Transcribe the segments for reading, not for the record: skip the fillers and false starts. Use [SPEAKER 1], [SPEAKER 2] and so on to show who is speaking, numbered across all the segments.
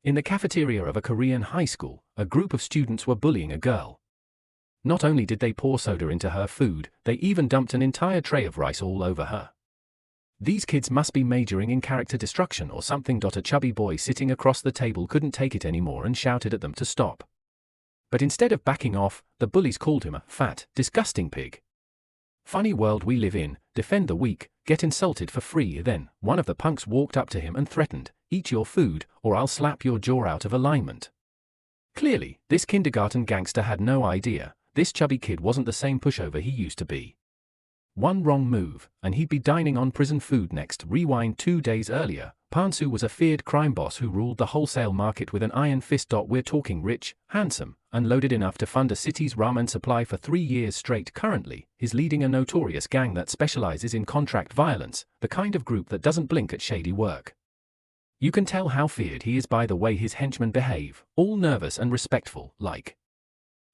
[SPEAKER 1] In the cafeteria of a Korean high school, a group of students were bullying a girl. Not only did they pour soda into her food, they even dumped an entire tray of rice all over her. These kids must be majoring in character destruction or something. A chubby boy sitting across the table couldn't take it anymore and shouted at them to stop. But instead of backing off, the bullies called him a fat, disgusting pig. Funny world we live in, defend the weak, get insulted for free. Then, one of the punks walked up to him and threatened, "Eat your food, or I'll slap your jaw out of alignment." Clearly, this kindergarten gangster had no idea, this chubby kid wasn't the same pushover he used to be. One wrong move, and he'd be dining on prison food next. Rewind 2 days earlier, Pansu was a feared crime boss who ruled the wholesale market with an iron fist. We're talking rich, handsome, and loaded enough to fund a city's ramen supply for 3 years straight. Currently, he's leading a notorious gang that specializes in contract violence, the kind of group that doesn't blink at shady work. You can tell how feared he is by the way his henchmen behave, all nervous and respectful, like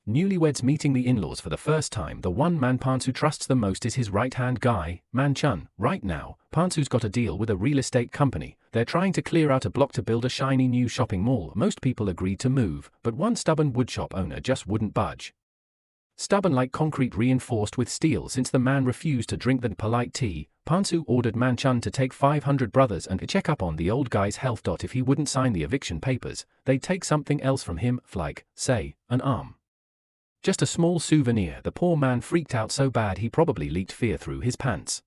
[SPEAKER 1] newlyweds meeting the in-laws for the first time. The one man Pansu trusts the most is his right-hand guy, Man Chun. Right now, Pansu's got a deal with a real estate company. They're trying to clear out a block to build a shiny new shopping mall. Most people agreed to move, but one stubborn woodshop owner just wouldn't budge. Stubborn like concrete reinforced with steel. Since the man refused to drink the polite tea, Pansu ordered Man Chun to take 500 brothers and check up on the old guy's health. If he wouldn't sign the eviction papers, they'd take something else from him, like, say, an arm. Just a small souvenir. The poor man freaked out so bad he probably leaked fear through his pants.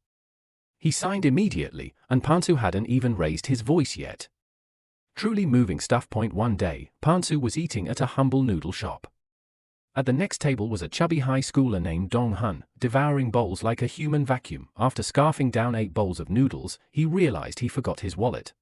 [SPEAKER 1] He signed immediately, and Pansu hadn't even raised his voice yet. Truly moving stuff. One day, Pansu was eating at a humble noodle shop. At the next table was a chubby high schooler named Dong Hun, devouring bowls like a human vacuum. After scarfing down 8 bowls of noodles, he realized he forgot his wallet.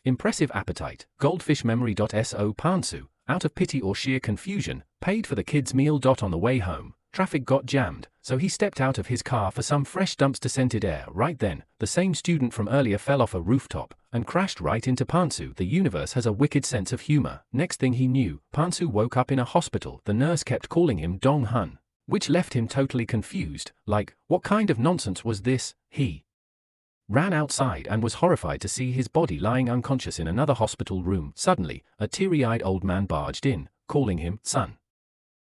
[SPEAKER 1] Impressive appetite, goldfish memory. So Pansu, out of pity or sheer confusion, paid for the kid's meal. On the way home, traffic got jammed, so he stepped out of his car for some fresh dumpster-scented air. Right then, the same student from earlier fell off a rooftop and crashed right into Pansu. The universe has a wicked sense of humor. Next thing he knew, Pansu woke up in a hospital. The nurse kept calling him Dong Hun, which left him totally confused, like, what kind of nonsense was this? He ran outside and was horrified to see his body lying unconscious in another hospital room. Suddenly, a teary-eyed old man barged in, calling him son.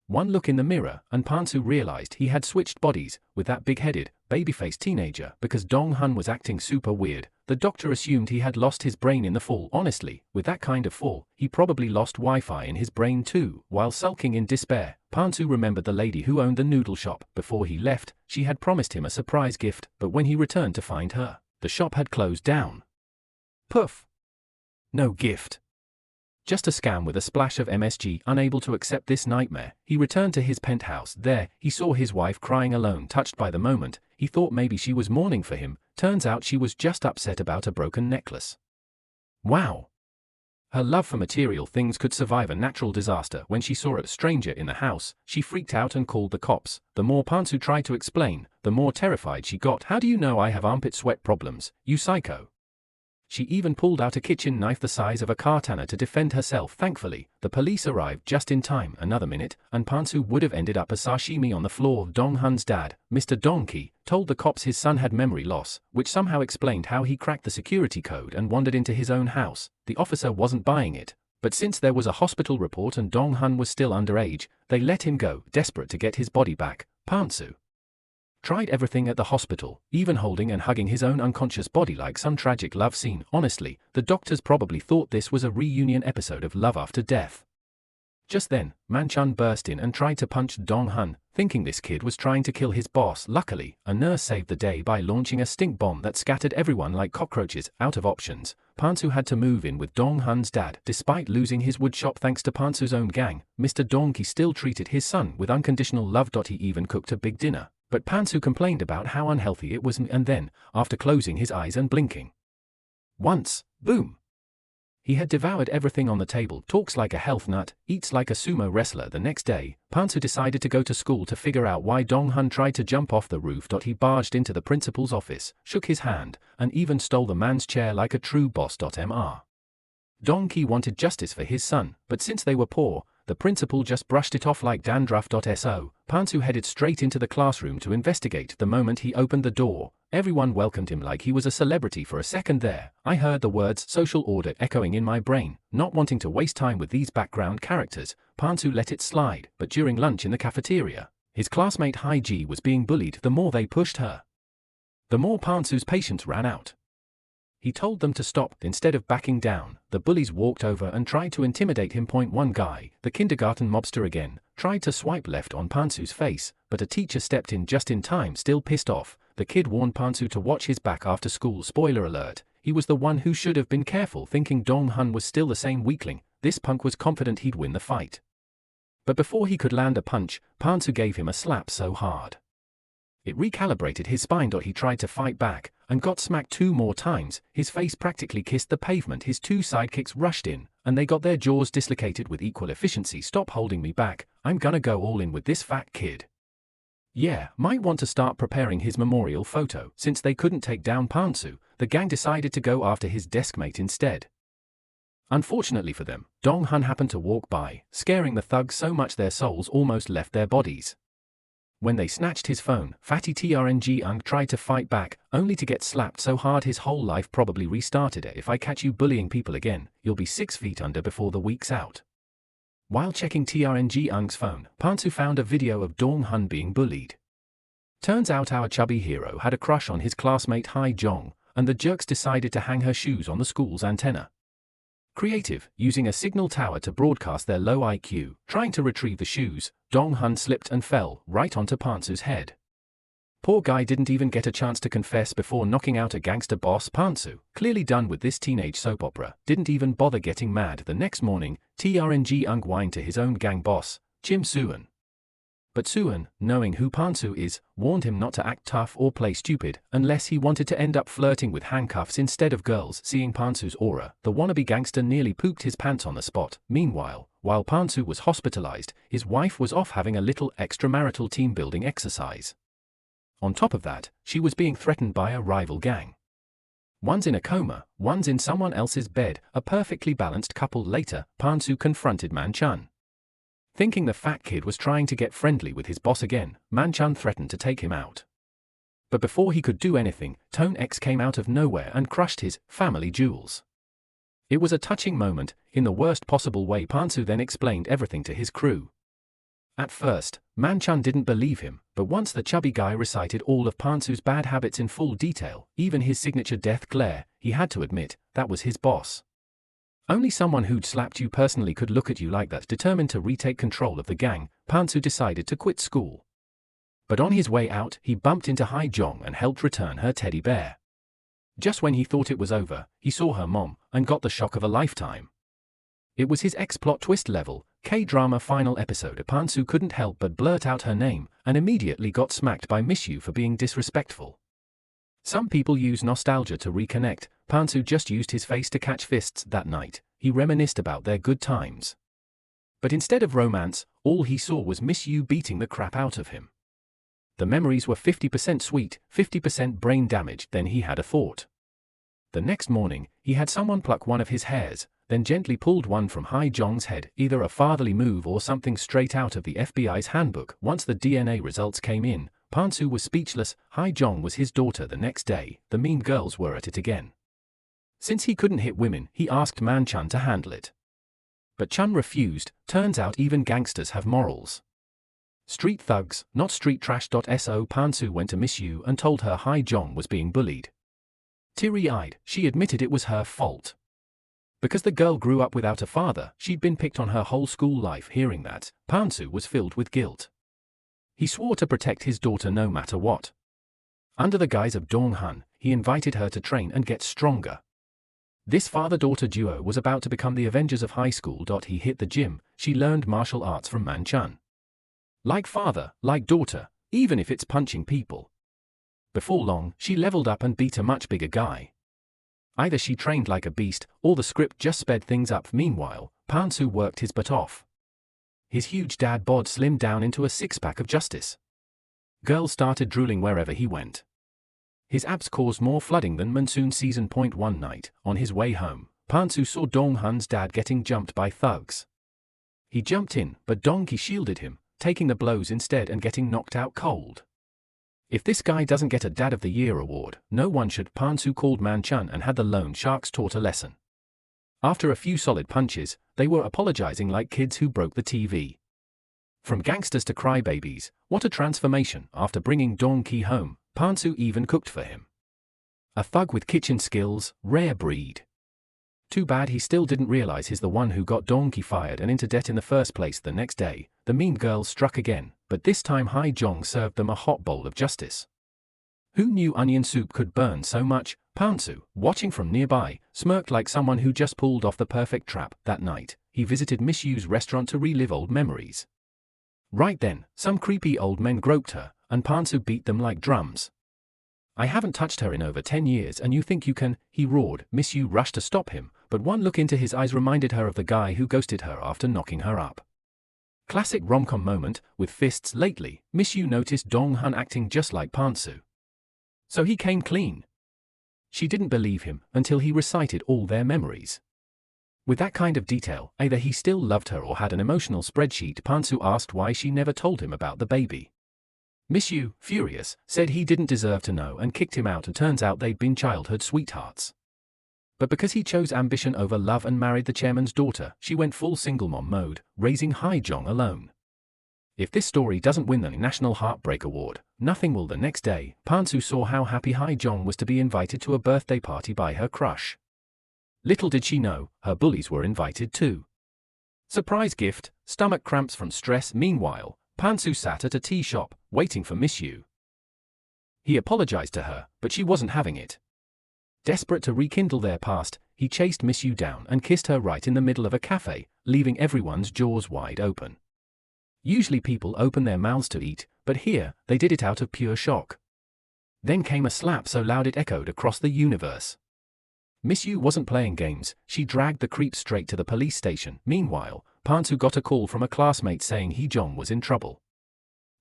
[SPEAKER 1] One look in the mirror, and Pansu realized he had switched bodies with that big-headed, baby-faced teenager. Because Dong Hun was acting super weird, the doctor assumed he had lost his brain in the fall. Honestly, with that kind of fall, he probably lost Wi-Fi in his brain too. While sulking in despair, Pansu remembered the lady who owned the noodle shop. Before he left, she had promised him a surprise gift, but when he returned to find her, the shop had closed down. Poof! No gift. Just a scam with a splash of MSG. Unable to accept this nightmare, he returned to his penthouse. There, he saw his wife crying alone. Touched by the moment, he thought maybe she was mourning for him. Turns out she was just upset about a broken necklace. Wow! Her love for material things could survive a natural disaster. When she saw a stranger in the house, she freaked out and called the cops. The more Pansu tried to explain, the more terrified she got. "How do you know I have armpit sweat problems, you psycho?" She even pulled out a kitchen knife the size of a katana to defend herself. Thankfully, the police arrived just in time. Another minute, and Pansu would have ended up a sashimi on the floor. Dong Hun's dad, Mr. Donkey, told the cops his son had memory loss, which somehow explained how he cracked the security code and wandered into his own house. The officer wasn't buying it, but since there was a hospital report and Dong Hun was still underage, they let him go. Desperate to get his body back, Pansu tried everything at the hospital, even holding and hugging his own unconscious body like some tragic love scene. Honestly, the doctors probably thought this was a reunion episode of Love After Death. Just then, Man Chun burst in and tried to punch Dong Hun, thinking this kid was trying to kill his boss. Luckily, a nurse saved the day by launching a stink bomb that scattered everyone like cockroaches. Out of options, Pansu had to move in with Dong Hun's dad. Despite losing his woodshop thanks to Pansu's own gang, Mr. Donkey still treated his son with unconditional love. He even cooked a big dinner. But Pansu complained about how unhealthy it was, and then, after closing his eyes and blinking once, boom! He had devoured everything on the table. Talks like a health nut, eats like a sumo wrestler. The next day, Pansu decided to go to school to figure out why Dong Hun tried to jump off the roof. He barged into the principal's office, shook his hand, and even stole the man's chair like a true boss. Mr. Donkey wanted justice for his son, but since they were poor, the principal just brushed it off like dandruff.so. Pansu headed straight into the classroom to investigate. The moment he opened the door, everyone welcomed him like he was a celebrity. For a second there, I heard the words social order echoing in my brain. Not wanting to waste time with these background characters, Pansu let it slide, but during lunch in the cafeteria, his classmate Haiji was being bullied. The more they pushed her, the more Pansu's patience ran out. He told them to stop. Instead of backing down, the bullies walked over and tried to intimidate him. One guy, the kindergarten mobster again, tried to swipe left on Pansu's face, but a teacher stepped in just in time. Still pissed off, the kid warned Pansu to watch his back after school. Spoiler alert, he was the one who should have been careful. Thinking Dong-hun was still the same weakling, this punk was confident he'd win the fight. But before he could land a punch, Pansu gave him a slap so hard it recalibrated his spine. He tried to fight back, and got smacked 2 more times. His face practically kissed the pavement. His 2 sidekicks rushed in, and they got their jaws dislocated with equal efficiency. Stop holding me back, I'm gonna go all in with this fat kid. Yeah, might want to start preparing his memorial photo. Since they couldn't take down Pansu, the gang decided to go after his deskmate instead. Unfortunately for them, Dong-hun happened to walk by, scaring the thugs so much their souls almost left their bodies. When they snatched his phone, Fatty Trung tried to fight back, only to get slapped so hard his whole life probably restarted. If I catch you bullying people again, you'll be 6 feet under before the week's out. While checking Trung phone, Pansu found a video of Dong-hun being bullied. Turns out our chubby hero had a crush on his classmate Hae-jong, and the jerks decided to hang her shoes on the school's antenna. Creative, using a signal tower to broadcast their low IQ, trying to retrieve the shoes, Dong-hun slipped and fell right onto Pansu's head. Poor guy didn't even get a chance to confess before knocking out a gangster boss. Pansu, clearly done with this teenage soap opera, didn't even bother getting mad. The next morning, Trung whined to his own gang boss, Kim Suan. But Suan, knowing who Pansu is, warned him not to act tough or play stupid unless he wanted to end up flirting with handcuffs instead of girls. Seeing Pansu's aura, the wannabe gangster nearly pooped his pants on the spot. Meanwhile, while Pansu was hospitalized, his wife was off having a little extramarital team-building exercise. On top of that, she was being threatened by a rival gang. One's in a coma, one's in someone else's bed. A perfectly balanced couple later, Pansu confronted Manchun. Thinking the fat kid was trying to get friendly with his boss again, Manchun threatened to take him out. But before he could do anything, Tone X came out of nowhere and crushed his family jewels. It was a touching moment, in the worst possible way. Pansu then explained everything to his crew. At first, Manchun didn't believe him, but once the chubby guy recited all of Pansu's bad habits in full detail, even his signature death glare, he had to admit, that was his boss. Only someone who'd slapped you personally could look at you like that. Determined to retake control of the gang, Pansu decided to quit school. But on his way out, he bumped into Hae-jong and helped return her teddy bear. Just when he thought it was over, he saw her mom, and got the shock of a lifetime. It was his ex-plot twist level, K-drama final episode. Pansu couldn't help but blurt out her name, and immediately got smacked by Miss Yu for being disrespectful. Some people use nostalgia to reconnect. Pansu just used his face to catch fists that night. He reminisced about their good times. But instead of romance, all he saw was Miss Yu beating the crap out of him. The memories were 50% sweet, 50% brain damage. Then he had a thought. The next morning, he had someone pluck one of his hairs, then gently pulled one from Hae-jong's head, either a fatherly move or something straight out of the FBI's handbook. Once the DNA results came in, Pansu was speechless. Hae-jong was his daughter. The next day, the mean girls were at it again. Since he couldn't hit women, he asked Manchun to handle it. But Chun refused. Turns out even gangsters have morals. Street thugs, not street trash. So Pansu went to Miss Yu and told her Hae-jong was being bullied. Teary-eyed, she admitted it was her fault. Because the girl grew up without a father, she'd been picked on her whole school life. Hearing that, Pansu was filled with guilt. He swore to protect his daughter no matter what. Under the guise of Dong-hun, he invited her to train and get stronger. This father-daughter duo was about to become the Avengers of high school. He hit the gym. She learned martial arts from Manchun. Like father, like daughter, even if it's punching people. Before long, she leveled up and beat a much bigger guy. Either she trained like a beast, or the script just sped things up. Meanwhile, Pansu worked his butt off. His huge dad bod slimmed down into a six-pack of justice. Girls started drooling wherever he went. His abs caused more flooding than monsoon season. One night, on his way home, Pansu saw Dong-hun's dad getting jumped by thugs. He jumped in, but Dong-ki shielded him, taking the blows instead and getting knocked out cold. If this guy doesn't get a Dad of the Year award, no one should. Pan-su called Man-chan and had the loan sharks taught a lesson. After a few solid punches, they were apologizing like kids who broke the TV. From gangsters to crybabies, what a transformation. After bringing Dong-ki home, Pan-su even cooked for him. A thug with kitchen skills, rare breed. Too bad he still didn't realize he's the one who got Dong-ki fired and into debt in the first place. The next day, the mean girls struck again, but this time Hae-jong served them a hot bowl of justice. Who knew onion soup could burn so much? Pan-su, watching from nearby, smirked like someone who just pulled off the perfect trap. That night, he visited Miss Yu's restaurant to relive old memories. Right then, some creepy old men groped her, and Pan-su beat them like drums. I haven't touched her in over 10 years and you think you can, he roared. Miss Yu rushed to stop him, but one look into his eyes reminded her of the guy who ghosted her after knocking her up. Classic rom-com moment, with fists. Lately, Miss Yu noticed Dong-hun acting just like Pan-su. So he came clean. She didn't believe him until he recited all their memories. With that kind of detail, either he still loved her or had an emotional spreadsheet. Pan-su asked why she never told him about the baby. Miss Yu, furious, said he didn't deserve to know and kicked him out. And turns out they'd been childhood sweethearts. But because he chose ambition over love and married the chairman's daughter, she went full single mom mode, raising Hae-jong alone. If this story doesn't win the National Heartbreak Award, nothing will. The next day, Pan-su saw how happy Hae-jong was to be invited to a birthday party by her crush. Little did she know, her bullies were invited too. Surprise gift, stomach cramps from stress. Meanwhile, Pan-su sat at a tea shop, waiting for Miss Yu. He apologized to her, but she wasn't having it. Desperate to rekindle their past, he chased Miss Yu down and kissed her right in the middle of a cafe, leaving everyone's jaws wide open. Usually people open their mouths to eat, but here, they did it out of pure shock. Then came a slap so loud it echoed across the universe. Miss Yu wasn't playing games, she dragged the creep straight to the police station. Meanwhile, Pan-su got a call from a classmate saying Hae-jong was in trouble.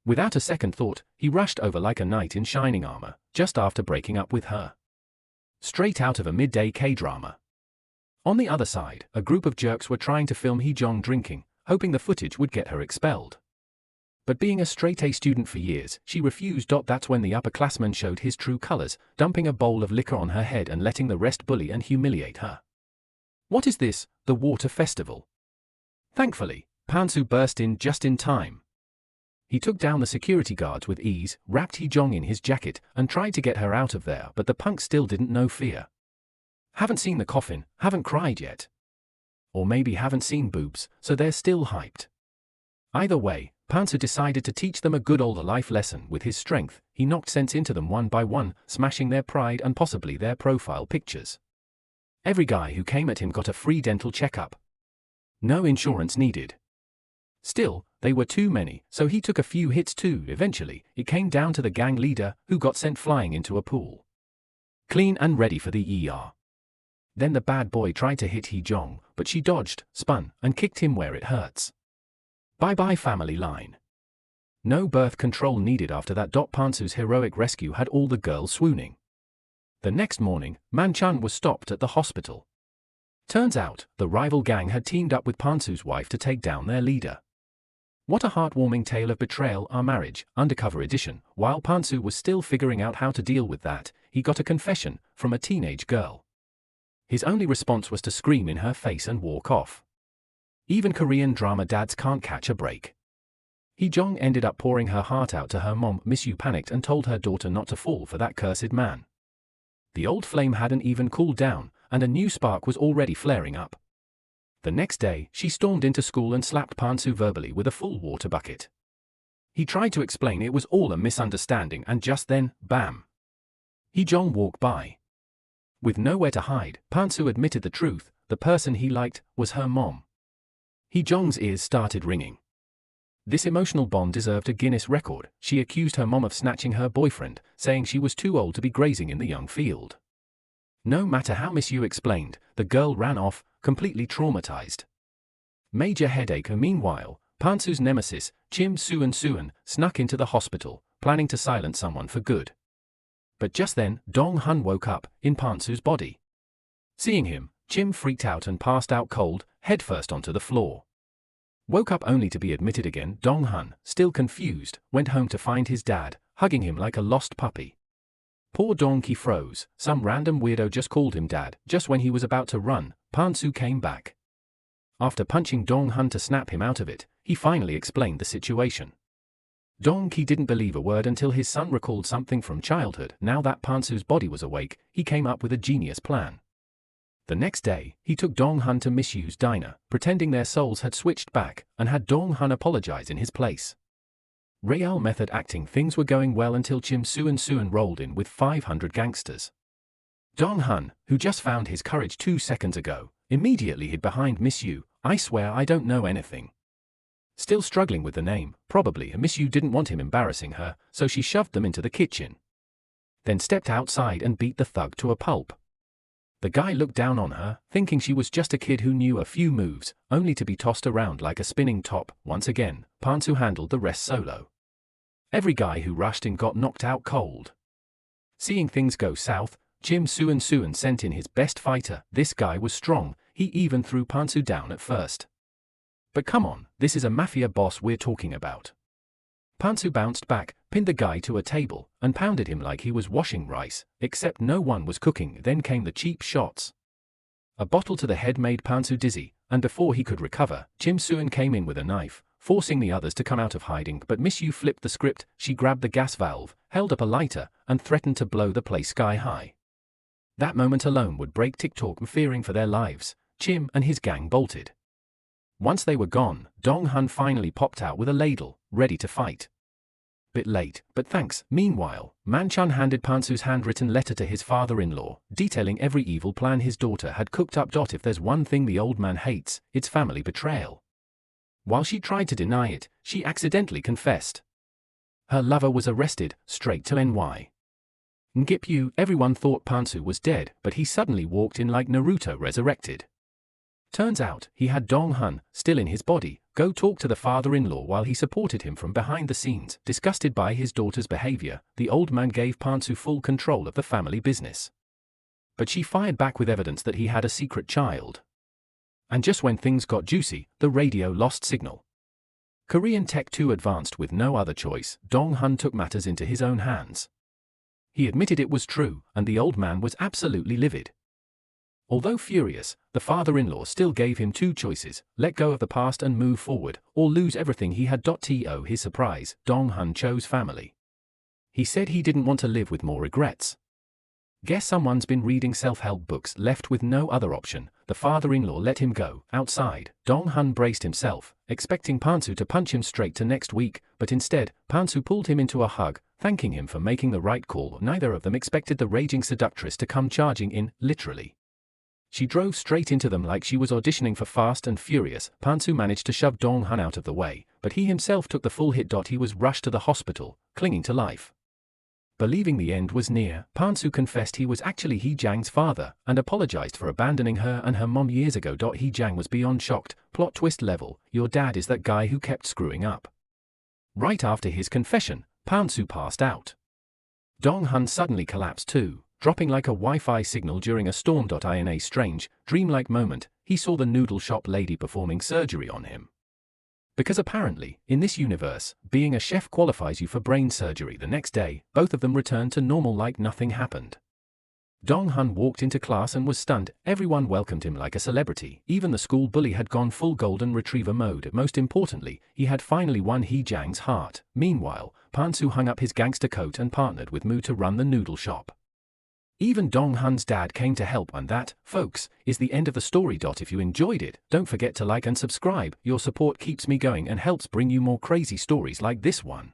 [SPEAKER 1] Without a second thought, he rushed over like a knight in shining armor, just after breaking up with her. Straight out of a midday K-drama. On the other side, a group of jerks were trying to film Hae-jong drinking, hoping the footage would get her expelled. But being a straight-A student for years, she refused. That's when the upperclassman showed his true colors, dumping a bowl of liquor on her head and letting the rest bully and humiliate her. What is this, the water festival? Thankfully, Pan-su burst in just in time. He took down the security guards with ease, wrapped Hae-jong in his jacket, and tried to get her out of there, but the punk still didn't know fear. Haven't seen the coffin, haven't cried yet. Or maybe haven't seen boobs, so they're still hyped. Either way, Pan-su decided to teach them a good old life lesson. With his strength, he knocked sense into them one by one, smashing their pride and possibly their profile pictures. Every guy who came at him got a free dental checkup. No insurance needed. Still, they were too many, so he took a few hits too. Eventually, it came down to the gang leader, who got sent flying into a pool. Clean and ready for the ER. Then the bad boy tried to hit Hae-jong, but she dodged, spun, and kicked him where it hurts. Bye-bye family line. No birth control needed after that. Pan-su's heroic rescue had all the girls swooning. The next morning, Man-chan was stopped at the hospital. Turns out, the rival gang had teamed up with Pan-su's wife to take down their leader. What a heartwarming tale of betrayal. Our Marriage, Undercover Edition. While Pan-su was still figuring out how to deal with that, he got a confession from a teenage girl. His only response was to scream in her face and walk off. Even Korean drama dads can't catch a break. Hae-jong ended up pouring her heart out to her mom. Miss Yu panicked and told her daughter not to fall for that cursed man. The old flame hadn't even cooled down, and a new spark was already flaring up. The next day, she stormed into school and slapped Pan-su verbally with a full water bucket. He tried to explain it was all a misunderstanding, and just then, bam! Hae-jong walked by. With nowhere to hide, Pan-su admitted the truth: the person he liked was her mom. Hae-jong's ears started ringing. This emotional bond deserved a Guinness record. She accused her mom of snatching her boyfriend, saying she was too old to be grazing in the young field. No matter how Miss Yu explained, the girl ran off, completely traumatized. Major headache. Meanwhile, Pan-su's nemesis, Chim Suan, snuck into the hospital, planning to silence someone for good. But just then, Dong-hun woke up, in Pan-su's body. Seeing him, Chim freaked out and passed out cold, headfirst onto the floor. Woke up only to be admitted again. Dong Hun, still confused, went home to find his dad, hugging him like a lost puppy. Poor Donkey froze. Some random weirdo just called him dad. Just when he was about to run, Pansu came back. After punching Dong Hun to snap him out of it, he finally explained the situation. Donkey didn't believe a word until his son recalled something from childhood. Now that Pansu's body was awake, he came up with a genius plan. The next day, he took Dong Hun to Miss Yu's diner, pretending their souls had switched back, and had Dong Hun apologize in his place. Real method acting. Things were going well until Chim Suan rolled in with 500 gangsters. Dong Hun, who just found his courage 2 seconds ago, immediately hid behind Miss Yu. I swear I don't know anything. Still struggling with the name, probably Miss Yu didn't want him embarrassing her, so she shoved them into the kitchen. Then stepped outside and beat the thug to a pulp. The guy looked down on her, thinking she was just a kid who knew a few moves, only to be tossed around like a spinning top. Once again, Pansu handled the rest solo. Every guy who rushed in got knocked out cold. Seeing things go south, Chim Suan sent in his best fighter. This guy was strong, he even threw Pansu down at first. But come on, this is a mafia boss we're talking about. Pansu bounced back, pinned the guy to a table, and pounded him like he was washing rice, except no one was cooking. Then came the cheap shots. A bottle to the head made Pansu dizzy, and before he could recover, Chim Suan came in with a knife, forcing the others to come out of hiding. But Miss Yu flipped the script. She grabbed the gas valve, held up a lighter, and threatened to blow the place sky high. That moment alone would break TikTok. Fearing for their lives, Chim and his gang bolted. Once they were gone, Dong Hun finally popped out with a ladle, ready to fight. Bit late, but thanks. Meanwhile, Manchun handed Pansu's handwritten letter to his father-in-law, detailing every evil plan his daughter had cooked up. If there's one thing the old man hates, it's family betrayal. While she tried to deny it, she accidentally confessed. Her lover was arrested, straight to NY. Ngip-yu. Everyone thought Pansu was dead, but he suddenly walked in like Naruto resurrected. Turns out, he had Dong Hun, still in his body, go talk to the father-in-law while he supported him from behind the scenes. Disgusted by his daughter's behavior, the old man gave Pansu full control of the family business. But she fired back with evidence that he had a secret child. And just when things got juicy, the radio lost signal. Korean Tech 2 advanced. With no other choice, Dong Hun took matters into his own hands. He admitted it was true, and the old man was absolutely livid. Although furious, the father-in-law still gave him 2 choices: let go of the past and move forward, or lose everything he had. To his surprise, Dong Hun chose family. He said he didn't want to live with more regrets. Guess someone's been reading self-help books. Left with no other option, the father-in-law let him go. Outside, Dong Hun braced himself, expecting Pansu to punch him straight to next week, but instead, Pansu pulled him into a hug, thanking him for making the right call. Neither of them expected the raging seductress to come charging in, literally. She drove straight into them like she was auditioning for Fast and Furious. Pansu managed to shove Dong Hun out of the way, but he himself took the full hit. He was rushed to the hospital, clinging to life. Believing the end was near, Pansu confessed he was actually Hee Jang's father, and apologized for abandoning her and her mom years ago. Hee Jang was beyond shocked. Plot twist level: your dad is that guy who kept screwing up. Right after his confession, Pansu passed out. Dong Hun suddenly collapsed too, dropping like a Wi-Fi signal during a storm. In a strange, dreamlike moment, he saw the noodle shop lady performing surgery on him. Because apparently, in this universe, being a chef qualifies you for brain surgery. The next day, both of them returned to normal like nothing happened. Dong Hun walked into class and was stunned. Everyone welcomed him like a celebrity. Even the school bully had gone full golden retriever mode. Most importantly, he had finally won Hee Jang's heart. Meanwhile, Pansu hung up his gangster coat and partnered with Mu to run the noodle shop. Even Dong Hun's dad came to help, and that, folks, is the end of the story. If you enjoyed it, don't forget to like and subscribe. Your support keeps me going and helps bring you more crazy stories like this one.